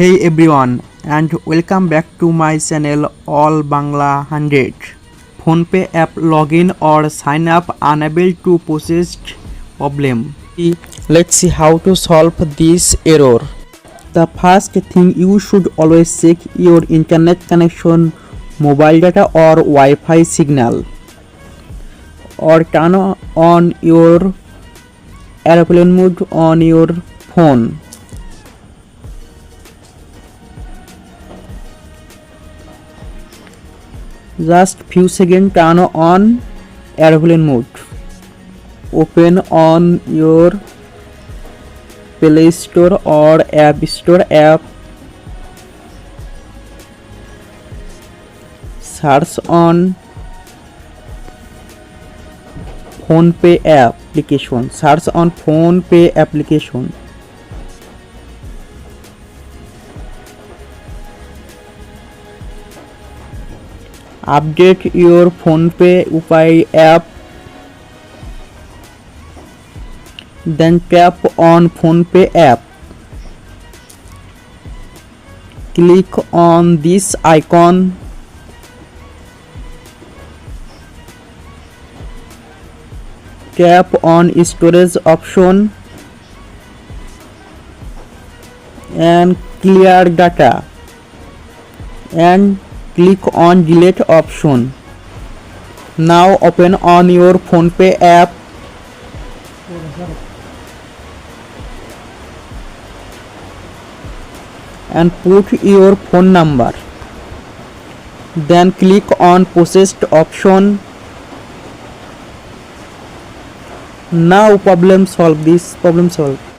Hey everyone and welcome back to my channel All Bangla 100. PhonePe app login or sign up unable to process problem. Let's see how to solve this error. The first thing, you should always check your internet connection, mobile data or Wi-Fi signal, or turn on your airplane mode on your phone. Just few seconds, turn on airplane mode. Open on your Play Store or App Store app. Search on PhonePe application. Search on PhonePe application. Update your PhonePe UPI app. Then tap on PhonePe app. Click on this icon. Tap on storage option and clear data, and click on delete option. Now open on your PhonePe app and put your phone number. Then click on processed option. Now problem solved.